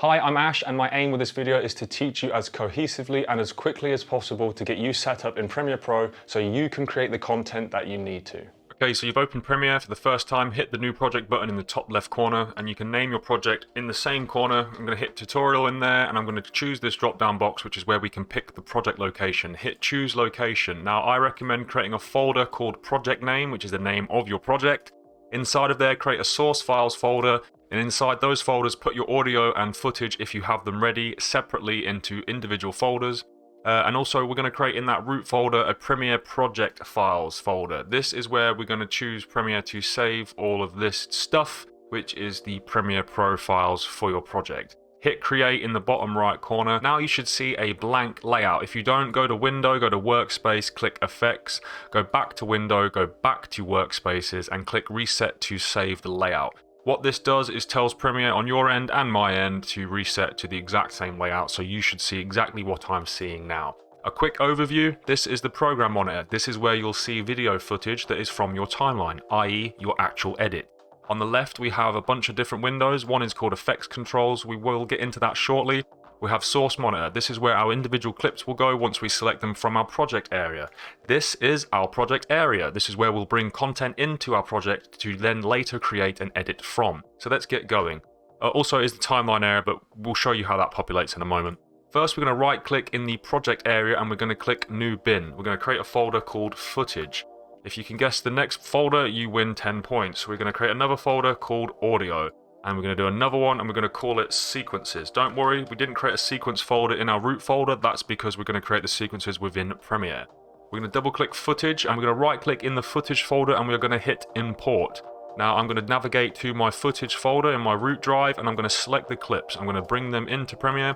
Hi, I'm Ash, and my aim with this video is to teach you as cohesively and as quickly as possible to get you set up in Premiere Pro so you can create the content that you need to. Okay, so you've opened Premiere for the first time, hit the new project button in the top left corner, and you can name your project in the same corner. I'm going to hit tutorial in there, and I'm going to choose this drop down box, which is where we can pick the project location. Hit choose location. Now I recommend creating a folder called project name, which is the name of your project. Inside of there, create a source files folder, and inside those folders put your audio and footage, if you have them ready, separately into individual folders. And also we're going to create in that root folder a Premiere project files folder. This is where we're going to choose Premiere to save all of this stuff, which is the Premiere Pro files for your project. Hit create in the bottom right corner. Now you should see a blank layout. If you don't, go to window, go to workspace, click effects, go back to window, go back to workspaces and click reset to save the layout. What this does is tells Premiere on your end and my end to reset to the exact same layout, so you should see exactly what I'm seeing now. A quick overview, this is the program monitor. This is where you'll see video footage that is from your timeline, i.e. your actual edit. On the left we have a bunch of different windows. One is called effects controls, we will get into that shortly. We have source monitor. This is where our individual clips will go once we select them from our project area. This is our project area. This is where we'll bring content into our project to then later create and edit from. So let's get going. Also is the timeline area, but we'll show you how that populates in a moment. First, we're going to right click in the project area and we're going to click new bin. We're going to create a folder called footage. If you can guess the next folder, you win 10 points. We're going to create another folder called audio. And we're going to do another one and we're going to call it sequences. Don't worry, we didn't create a sequence folder in our root folder. That's because we're going to create the sequences within Premiere. We're going to double click footage and we're going to right click in the footage folder and we're going to hit import. Now I'm going to navigate to my footage folder in my root drive and I'm going to select the clips. I'm going to bring them into Premiere.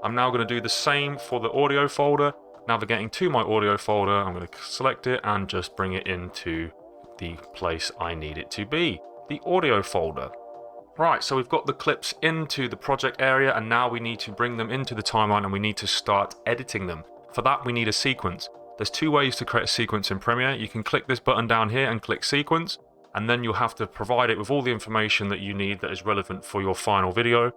I'm now going to do the same for the audio folder. Navigating to my audio folder, I'm going to select it and just bring it into the place I need it to be. The audio folder. Right, so we've got the clips into the project area and now we need to bring them into the timeline and we need to start editing them. For that we need a sequence. There's two ways to create a sequence in Premiere. You can click this button down here and click sequence, and then you'll have to provide it with all the information that you need that is relevant for your final video.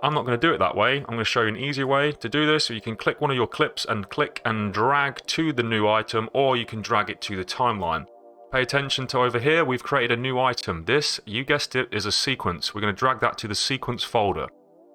I'm not going to do it that way. I'm going to show you an easier way to do this. So you can click one of your clips and click and drag to the new item, or you can drag it to the timeline. Pay attention to over here, we've created a new item. This, you guessed it, is a sequence. We're going to drag that to the sequence folder.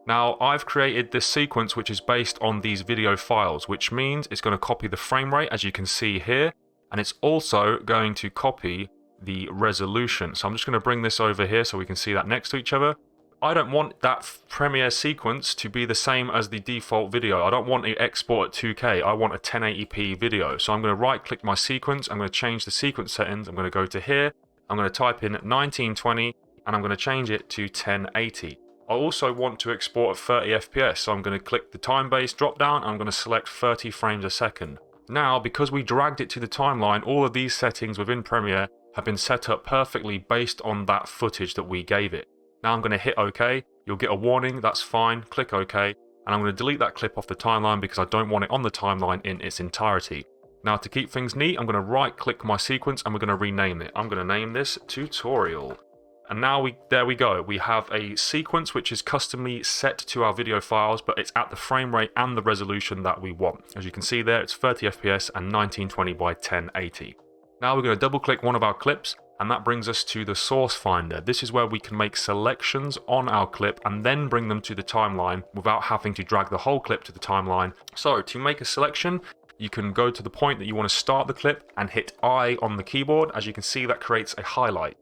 Now, I've created this sequence which is based on these video files, which means it's going to copy the frame rate, as you can see here, and it's also going to copy the resolution. So I'm just going to bring this over here so we can see that next to each other. I don't want that Premiere sequence to be the same as the default video. I don't want to export at 2K. I want a 1080p video. So I'm going to right click my sequence. I'm going to change the sequence settings. I'm going to go to here. I'm going to type in 1920 and I'm going to change it to 1080. I also want to export at 30 FPS. So I'm going to click the time-based drop down. I'm going to select 30 frames a second. Now, because we dragged it to the timeline, all of these settings within Premiere have been set up perfectly based on that footage that we gave it. Now I'm going to hit OK, you'll get a warning, that's fine, click OK, and I'm going to delete that clip off the timeline because I don't want it on the timeline in its entirety. Now to keep things neat, I'm going to right click my sequence and we're going to rename it. I'm going to name this tutorial. And now there we go, we have a sequence which is customly set to our video files, but it's at the frame rate and the resolution that we want. As you can see there, it's 30 FPS and 1920 by 1080. Now we're going to double click one of our clips, and that brings us to the source finder. This is where we can make selections on our clip and then bring them to the timeline without having to drag the whole clip to the timeline. So to make a selection, you can go to the point that you want to start the clip and hit I on the keyboard. As you can see, that creates a highlight.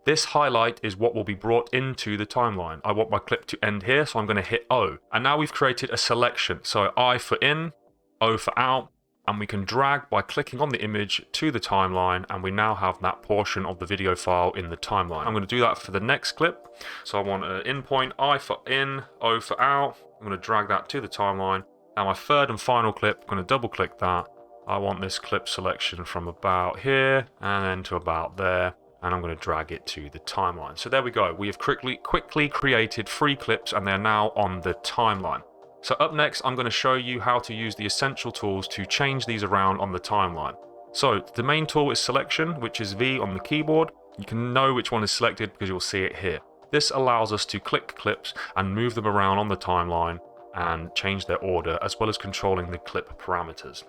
This highlight is what will be brought into the timeline. I want my clip to end here, so I'm going to hit O. And now we've created a selection. So I for in, O for out, and we can drag by clicking on the image to the timeline, and we now have that portion of the video file in the timeline. I'm going to do that for the next clip. So I want an in point, I for in, O for out. I'm going to drag that to the timeline. Now my third and final clip, I'm going to double click that. I want this clip selection from about here and then to about there, and I'm going to drag it to the timeline. So there we go. We have quickly created 3 clips and they're now on the timeline. So up next, I'm going to show you how to use the essential tools to change these around on the timeline. So the main tool is selection, which is V on the keyboard. You can know which one is selected because you'll see it here. This allows us to click clips and move them around on the timeline and change their order, as well as controlling the clip parameters.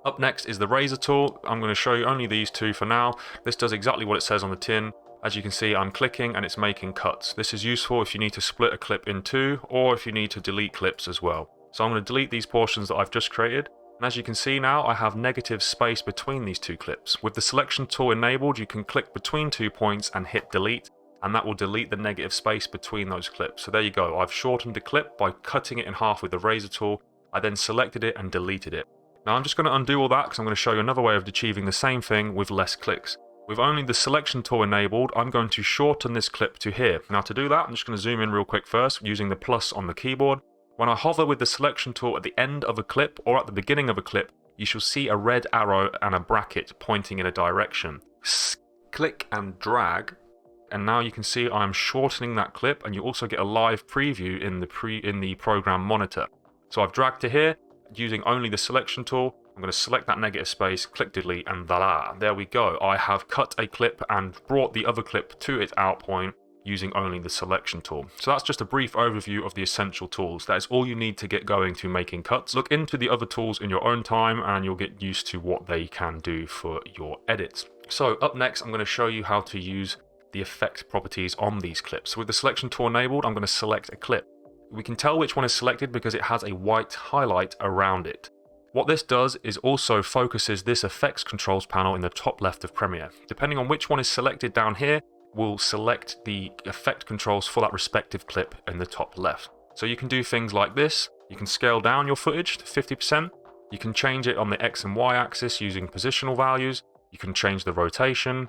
Up next is the razor tool. I'm going to show you only these two for now. This does exactly what it says on the tin. As you can see, I'm clicking and it's making cuts. This is useful if you need to split a clip in two, or if you need to delete clips as well. So I'm going to delete these portions that I've just created. And as you can see now, I have negative space between these two clips. With the selection tool enabled, you can click between 2 points and hit delete, and that will delete the negative space between those clips. So there you go. I've shortened a clip by cutting it in half with the razor tool. I then selected it and deleted it. Now I'm just going to undo all that because I'm going to show you another way of achieving the same thing with less clicks. With only the selection tool enabled, I'm going to shorten this clip to here. Now to do that, I'm just going to zoom in real quick first using the plus on the keyboard. When I hover with the selection tool at the end of a clip or at the beginning of a clip, you shall see a red arrow and a bracket pointing in a direction. Click and drag, and now you can see I'm shortening that clip, and you also get a live preview in the program monitor. So I've dragged to here using only the selection tool. I'm going to select that negative space, click delete, and voila, there we go. I have cut a clip and brought the other clip to its out point using only the selection tool. So that's just a brief overview of the essential tools. That is all you need to get going to making cuts. Look into the other tools in your own time and you'll get used to what they can do for your edits. So up next, I'm going to show you how to use the effect properties on these clips. So with the selection tool enabled, I'm going to select a clip. We can tell which one is selected because it has a white highlight around it. What this does is also focuses this effects controls panel in the top left of Premiere. Depending on which one is selected down here, will select the effect controls for that respective clip in the top left. So you can do things like this. You can scale down your footage to 50%. You can change it on the X and Y axis using positional values. You can change the rotation.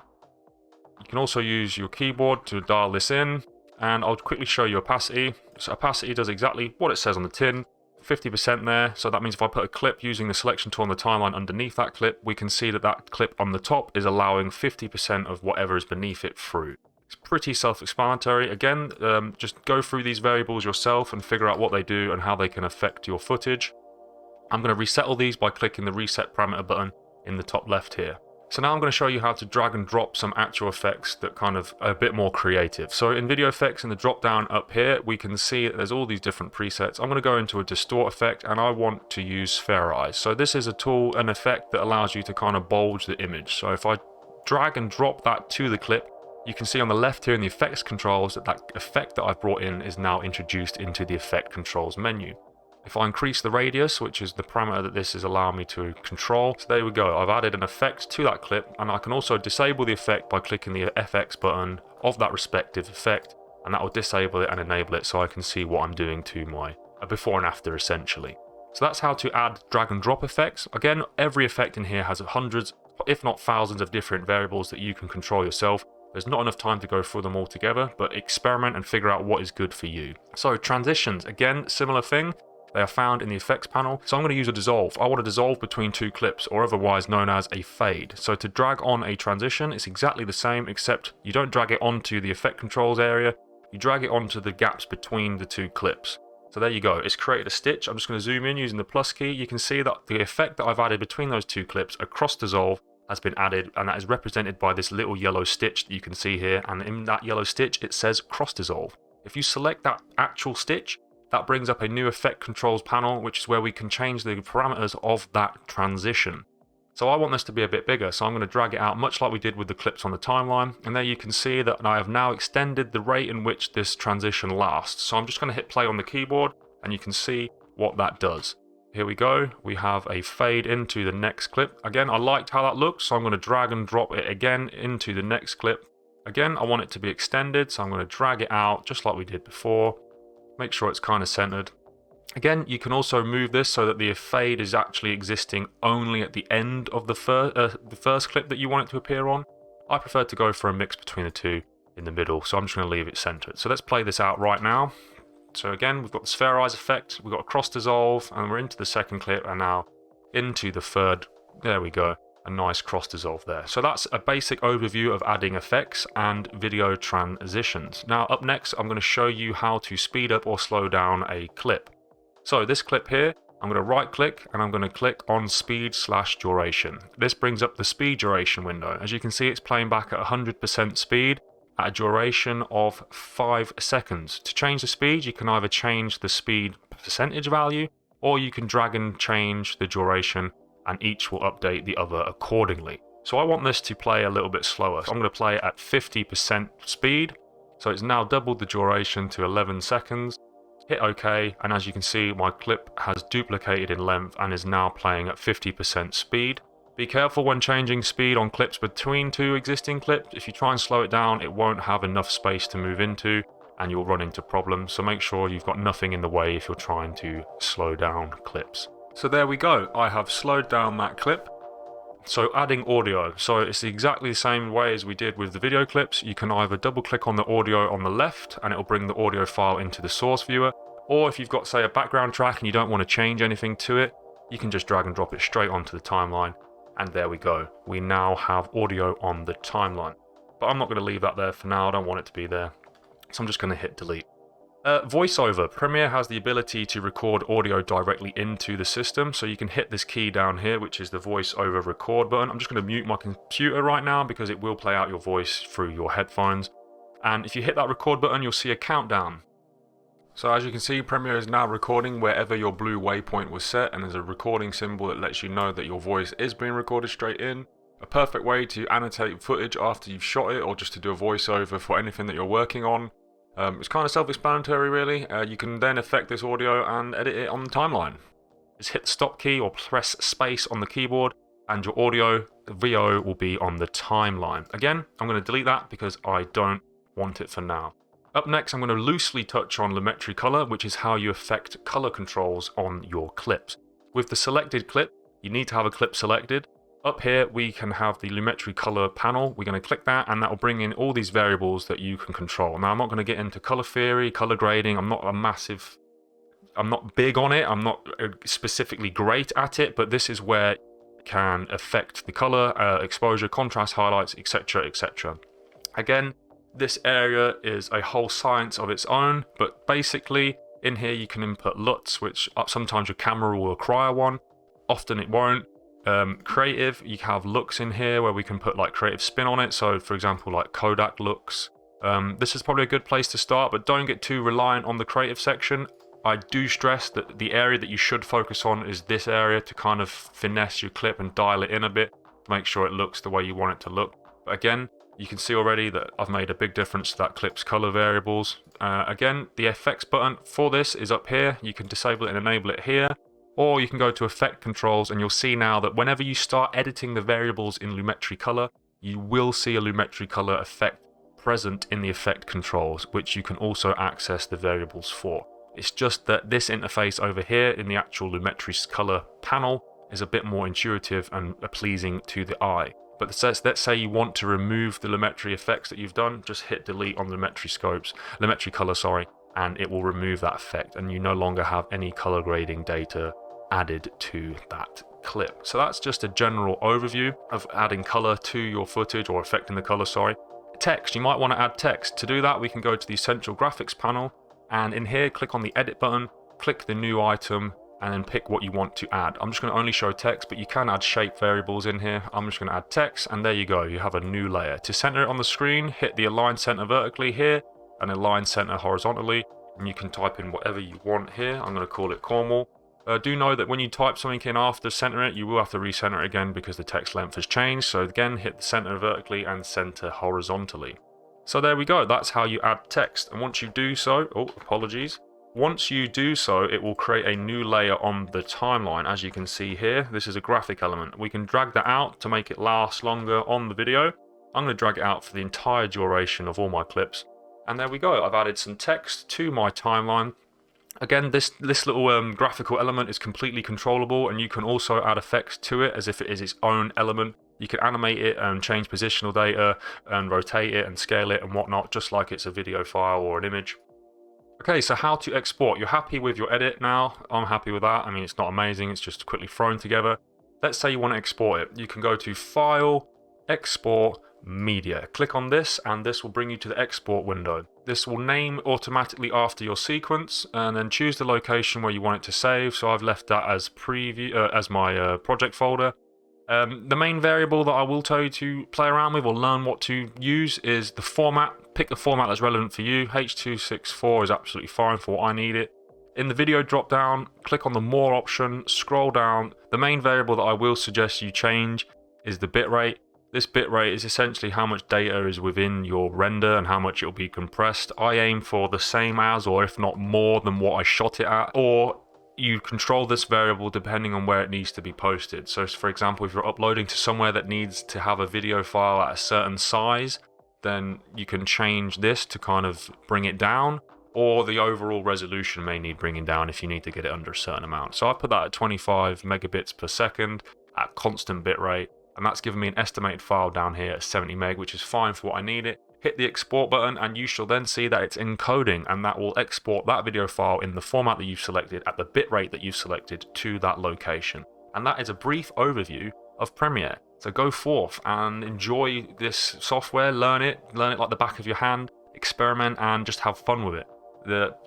You can also use your keyboard to dial this in. And I'll quickly show you opacity. So opacity does exactly what it says on the tin. 50% there, so that means if I put a clip using the selection tool on the timeline underneath that clip, we can see that that clip on the top is allowing 50% of whatever is beneath it through. It's pretty self-explanatory. Again, just go through these variables yourself and figure out what they do and how they can affect your footage. I'm going to reset all these by clicking the reset parameter button in the top left here. So now I'm going to show you how to drag and drop some actual effects that kind of are a bit more creative. So in video effects, in the drop down up here, we can see that there's all these different presets. I'm going to go into a distort effect and I want to use spherize. So this is a tool, an effect that allows you to kind of bulge the image. So if I drag and drop that to the clip, you can see on the left here in the effects controls that that effect that I've brought in is now introduced into the effect controls menu. If I increase the radius, which is the parameter that this is allowing me to control, so there we go. I've added an effect to that clip, and I can also disable the effect by clicking the FX button of that respective effect, and that will disable it and enable it so I can see what I'm doing to my before and after essentially. So that's how to add drag and drop effects. Again, every effect in here has hundreds, if not thousands of different variables that you can control yourself. There's not enough time to go through them all together, but experiment and figure out what is good for you. So transitions, again, similar thing. They are found in the effects panel. So I'm going to use a dissolve. I want to dissolve between two clips, or otherwise known as a fade. So to drag on a transition, it's exactly the same, except you don't drag it onto the effect controls area. You drag it onto the gaps between the two clips. So there you go. It's created a stitch. I'm just going to zoom in using the plus key. You can see that the effect that I've added between those two clips, a cross dissolve, has been added, and that is represented by this little yellow stitch that you can see here. And in that yellow stitch, it says cross dissolve. If you select that actual stitch, that brings up a new effect controls panel, which is where we can change the parameters of that transition. So I want this to be a bit bigger, so I'm going to drag it out much like we did with the clips on the timeline. And there you can see that I have now extended the rate in which this transition lasts. So I'm just going to hit play on the keyboard and you can see what that does. Here we go. We have a fade into the next clip. Again, I liked how that looked, so I'm going to drag and drop it again into the next clip. Again, I want it to be extended, so I'm going to drag it out just like we did before. Make sure it's kind of centered. Again, you can also move this so that the fade is actually existing only at the end of the first clip that you want it to appear on. I prefer to go for a mix between the two in the middle, so I'm just going to leave it centered. So let's play this out right now. So again, we've got the spherize effect, we've got a cross dissolve, and we're into the second clip, and now into the third. There we go. A nice cross dissolve there. So that's a basic overview of adding effects and video transitions. Now up next, I'm going to show you how to speed up or slow down a clip. So this clip here, I'm going to right click and I'm going to click on speed/duration. This brings up the speed duration window. As you can see, it's playing back at 100% speed, at a duration of 5 seconds. To change the speed, you can either change the speed percentage value, or you can drag and change the duration, and each will update the other accordingly. So I want this to play a little bit slower. So I'm going to play at 50% speed. So it's now doubled the duration to 11 seconds. Hit OK, and as you can see, my clip has duplicated in length and is now playing at 50% speed. Be careful when changing speed on clips between two existing clips. If you try and slow it down, it won't have enough space to move into and you'll run into problems. So make sure you've got nothing in the way if you're trying to slow down clips. So there we go. I have slowed down that clip. So adding audio. So it's exactly the same way as we did with the video clips. You can either double click on the audio on the left and it'll bring the audio file into the source viewer. Or if you've got, say, a background track and you don't want to change anything to it, you can just drag and drop it straight onto the timeline. And there we go. We now have audio on the timeline. But I'm not going to leave that there for now. I don't want it to be there. So I'm just going to hit delete. VoiceOver. Premiere has the ability to record audio directly into the system. So you can hit this key down here, which is the VoiceOver record button. I'm just going to mute my computer right now because it will play out your voice through your headphones. And if you hit that record button, you'll see a countdown. So as you can see, Premiere is now recording wherever your blue waypoint was set, and there's a recording symbol that lets you know that your voice is being recorded straight in. A perfect way to annotate footage after you've shot it, or just to do a voiceover for anything that you're working on. It's kind of self-explanatory really. You can then affect this audio and edit it on the timeline. Just hit the stop key or press space on the keyboard and your audio, the VO, will be on the timeline. Again, I'm going to delete that because I don't want it for now. Up next, I'm going to loosely touch on Lumetri Color, which is how you affect color controls on your clips. With the selected clip, you need to have a clip selected. Up here, we can have the Lumetri Color panel. We're going to click that, and that will bring in all these variables that you can control. Now, I'm not going to get into color theory, color grading. I'm not big on it. I'm not specifically great at it, but this is where you can affect the color, exposure, contrast, highlights, etc., etc. Again, this area is a whole science of its own, but basically in here you can input LUTs, which sometimes your camera will require one, often it won't. Creative, you have looks in here where we can put like creative spin on it, so for example like Kodak looks. This is probably a good place to start, but don't get too reliant on the creative section. I do stress that the area that you should focus on is this area to kind of finesse your clip and dial it in a bit to make sure it looks the way you want it to look. But again, you can see already that I've made a big difference to that clip's color variables. Again, the effects button for this is up here. You can disable it and enable it here, or you can go to effect controls and you'll see now that whenever you start editing the variables in Lumetri Color, you will see a Lumetri Color effect present in the effect controls, which you can also access the variables for. It's just that this interface over here in the actual Lumetri Color panel is a bit more intuitive and pleasing to the eye. But let's say you want to remove the Lumetri effects that you've done, just hit delete on Lumetri Color, sorry, and it will remove that effect, and you no longer have any color grading data added to that clip. So that's just a general overview of adding color to your footage, or affecting the color, sorry. Text, you might want to add text. To do that, we can go to the Essential Graphics panel, and in here, click on the Edit button, click the New Item, and then pick what you want to add. I'm just going to only show text, but you can add shape variables in here. I'm just going to add text, and there you go. You have a new layer. To center it on the screen, hit the Align Center vertically here, and Align Center horizontally, and you can type in whatever you want here. I'm going to call it Cornwall. Do know that when you type something in after center it, you will have to recenter it again because the text length has changed. So again, hit the center vertically and center horizontally. So there we go. That's how you add text. And once you do so, once you do so, it will create a new layer on the timeline. As you can see here, this is a graphic element. We can drag that out to make it last longer on the video. I'm going to drag it out for the entire duration of all my clips. And there we go. I've added some text to my timeline. Again, this little graphical element is completely controllable, and you can also add effects to it as if it is its own element. You can animate it and change positional data and rotate it and scale it and whatnot, just like it's a video file or an image. Okay, so how to export. You're happy with your edit now. I'm happy with that. I mean, it's not amazing. It's just quickly thrown together. Let's say you want to export it. You can go to File, Export, Media. Click on this, and this will bring you to the export window. This will name automatically after your sequence, and then choose the location where you want it to save. So I've left that as preview, as my project folder. The main variable that I will tell you to play around with or learn what to use is the format. Pick the format that's relevant for you. H.264 is absolutely fine for what I need it. In the video drop down, click on the more option, scroll down. The main variable that I will suggest you change is the bitrate. This bitrate is essentially how much data is within your render and how much it will be compressed. I aim for the same as, or if not more than what I shot it at, or you control this variable depending on where it needs to be posted. So for example, if you're uploading to somewhere that needs to have a video file at a certain size, then you can change this to kind of bring it down, or the overall resolution may need bringing down if you need to get it under a certain amount. So I put that at 25 megabits per second at constant bitrate, and that's given me an estimated file down here at 70 meg, which is fine for what I need it. Hit the export button and you shall then see that it's encoding, and that will export that video file in the format that you've selected at the bitrate that you've selected to that location. And that is a brief overview of Premiere. So go forth and enjoy this software, learn it like the back of your hand, experiment and just have fun with it.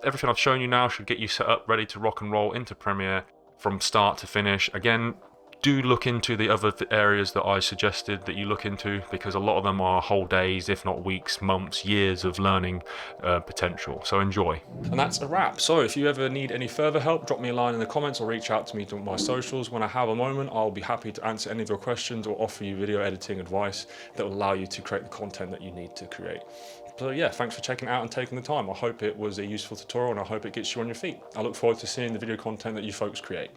Everything I've shown you now should get you set up ready to rock and roll into Premiere from start to finish. Again, do look into the other areas that I suggested that you look into, because a lot of them are whole days, if not weeks, months, years of learning potential. So enjoy. And that's a wrap. So if you ever need any further help, drop me a line in the comments or reach out to me on my socials. When I have a moment, I'll be happy to answer any of your questions or offer you video editing advice that will allow you to create the content that you need to create. So yeah, thanks for checking it out and taking the time. I hope it was a useful tutorial and I hope it gets you on your feet. I look forward to seeing the video content that you folks create.